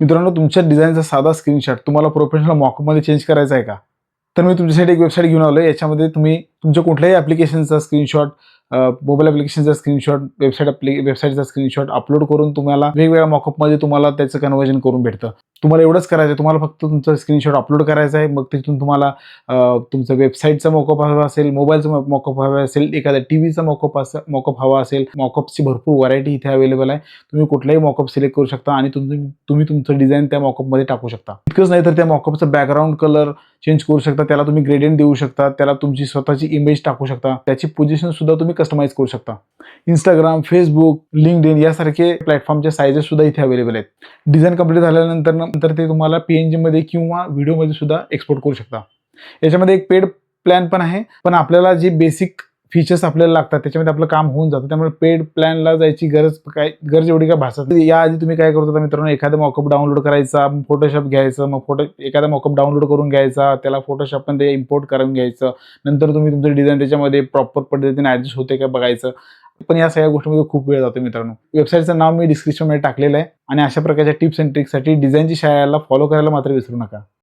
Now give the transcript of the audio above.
मित्रांनो, तुमच्या डिझाईनचा साधा स्क्रीनशॉट तुम्हाला प्रोफेशनल मॉकअपमध्ये चेंज करायचा आहे का? तर मी तुमच्यासाठी एक वेबसाईट घेऊन आलो. याच्यामध्ये तुम्ही तुमच्या कुठल्याही ॲप्लिकेशनचा स्क्रीनशॉट, मोबाईल ॲप्लिकेशनचा स्क्रीनशॉट, वेबसाईटचा स्क्रीनशॉट अपलोड करून तुम्हाला वेगवेगळ्या मॉकअपमध्ये तुम्हाला त्याचं कन्व्हर्जन करून भेटतं. तुम्हाला एवढंच करायचं आहे, तुम्हाला फक्त तुमचा स्क्रीनशॉट अपलोड करायचा आहे. मग तिथून तुम्हाला तुमचं वेबसाईटचा मॉकअप हवा असेल, मोबाईलचा मॉकअप हवा असेल, एखाद्या टीव्हीचा मॉकअप हवा असेल. मॉकअपची भरपूर व्हरायटी इथे अवेलेबल आहे. तुम्ही कुठलाही मॉकअप सिलेक्ट करू शकता आणि तुम्ही तुमचं डिझाईन त्या मॉकअपमध्ये टाकू शकता. इतकंच नाही तर त्या मॉकअपचं बॅकग्राऊंड कलर चेंज करू शकता, त्याला तुम्ही ग्रेडियंट देऊ शकता, त्याला तुमची स्वतःची इमेज टाकू शकता, त्याची पोझिशन सुद्धा तुम्ही कस्टमाइज करू शकता. Instagram, Facebook, LinkedIn यासारखे प्लॅटफॉर्मचे साइजेस सुद्धा इथे अवेलेबल आहेत. डिझाईन कंप्लीट झाल्यानंतर ते तुम्हाला PNG मध्ये किंवा व्हिडिओमध्ये सुद्धा एक्सपोर्ट करू शकता. याच्यामध्ये एक पेड प्लॅन पण आहे, पण आपल्याला जे बेसिक फीचर्स आपल्याला लागतात त्याच्यामध्ये आपलं काम होऊन जातं. त्यामुळे पेड प्लॅनला जायची गरज एवढी काय भासत नाही. याआधी तुम्ही काय करत होता मित्रांनो, एखादा मॉकअप डाउनलोड करायचा, फोटोशॉप घ्यायचं, मग एखादा मॉकअप डाउनलोड करून घ्यायचा, त्याला फोटोशॉपमध्ये इम्पोर्ट करून घ्यायचं, नंतर तुम्ही तुमचं डिझाईन त्याच्यामध्ये प्रॉपर पद्धतीने ॲडजस्ट होते का बघायचं. पण या सगळ्या गोष्टींमध्ये खूप वेळ जातो मित्रांनो. वेबसाईटचं नाव मी डिस्क्रिप्शनमध्ये टाकलेलं आहे आणि अशा प्रकारच्या टिप्स अँड ट्रिक्ससाठी डिझाईनची शाळेला फॉलो करायला मात्र विसरू नका.